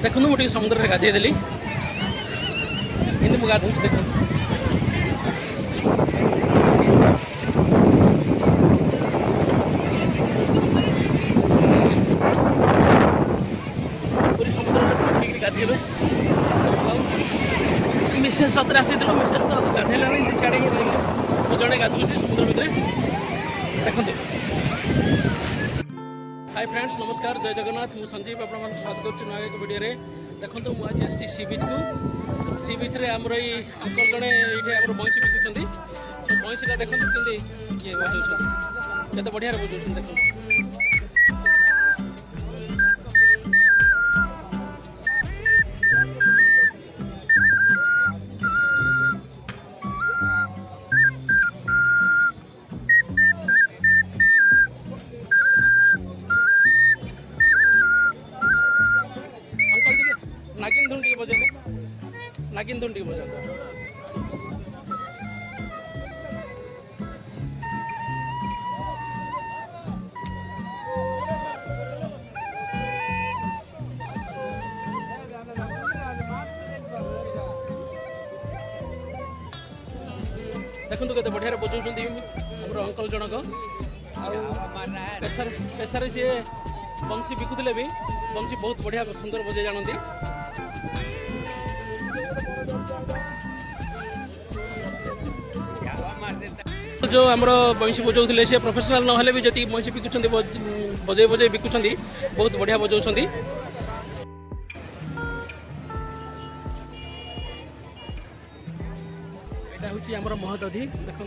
देखो मुझे समुद्र में गाधे देली मुझे गाधो देख पूरी समुद्र गाधे मिसेस सतरे आसी मिसेस तो गाधेला सियाड़े ही जड़े गाधुचे समुद्र भितर देखते। हाय फ्रेंड्स नमस्कार जय जगन्नाथ मु संजीव आप स्वागत करुँ नुआ एक वीडियो देखो मुझे आज सी बीच को सी बीच रे आमर ये अंकल जड़े ये बंशी बिकुंट तो बंशीटा देखो कि ये बजाऊँ केते बढ़िया बजाऊँ देखो नागिन धुन टी बजे नागिन धुन टी बजा देखो केते बढ़िया बजाऊँ अंकल जनक पेशार सी बंशी बिकुले भी बंशी बहुत बढ़िया सुंदर बजे जानती जो आमर बंशी बजाऊे सी प्रोफेशनल ना भी जी बंशी बिकुंट बजे बजे बिकुंट बहुत बढ़िया बजाऊँ। यहाँ हूँ आमर महदधी देखो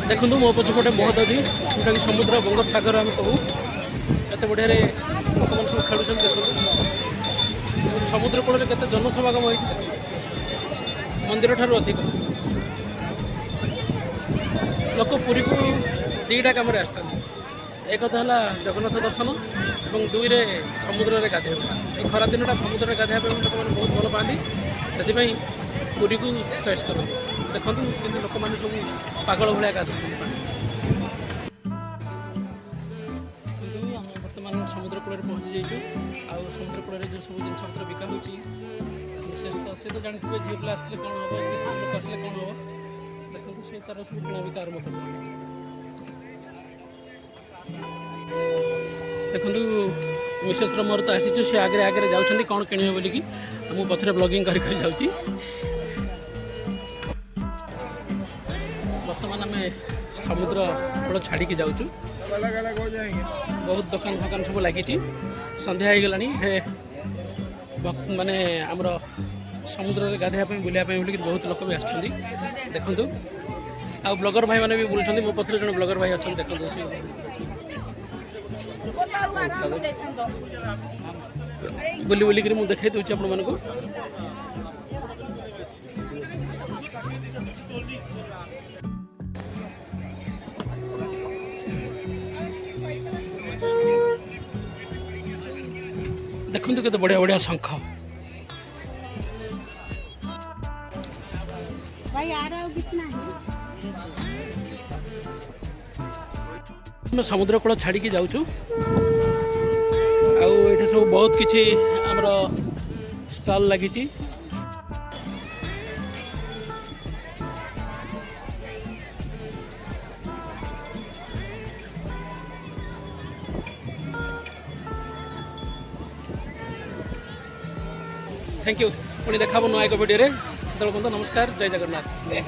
देखो मो पछपटे महदधी जोटा कि समुद्र बंगोपसागर आम कहूँ केते बढ़िया लोक मैंने सब खेलुं देखो समुद्र कूल के जनसमागम हो मंदिर ठार अधिक लोक पुरी को दीटा कम आसता एक तो है जगन्नाथ दर्शन और दुई रे समुद्र में गाधे ये खरा दिन समुद्र में गाधे लोक मैंने बहुत भल पाती से पुरी को चॉइस कर देखो कि लोक मैंने सब पागल भाया गाधे बर्तमान समुद्र कूल पहुँची जाइए आ समुद्र कूल जो सब जिनपतर बिका विशेष तो सी तो जानते झील पे आसते कौन हम लोक आसले कौन हम देखो सी तार सब किଣା बिका आरम्भ कर देखो मिसेस मोर तो आसी सी आगे आगे जाऊँ कौन किणे बोलिकी मुझे पचर ब्लॉगिंग कर जाऊँगी बर्तमान आम समुद्र कूल छाड़ी जाऊँ बहुत दुकान फकान सब लगी संध्या हो गलानी माने आमर समुद्र में गाधे बुलाया बोल बहुत लोक भी आसुँच देखु आ ब्लगर भाई मैंने भी बुलूँ मो पथर जो ब्लगर भाई अच्छा देखो बुली बुलिक मुझे देखा दूसरी आपण मानक देखते केते बढ़िया बढ़िया शंख समुद्र कूल छाड़ी जाऊँ आठ सब बहुत किसी आमर स्टॉल लगी थैंक यू पुणी देखा नुआ एक वीडियो नमस्कार जय जगन्नाथ।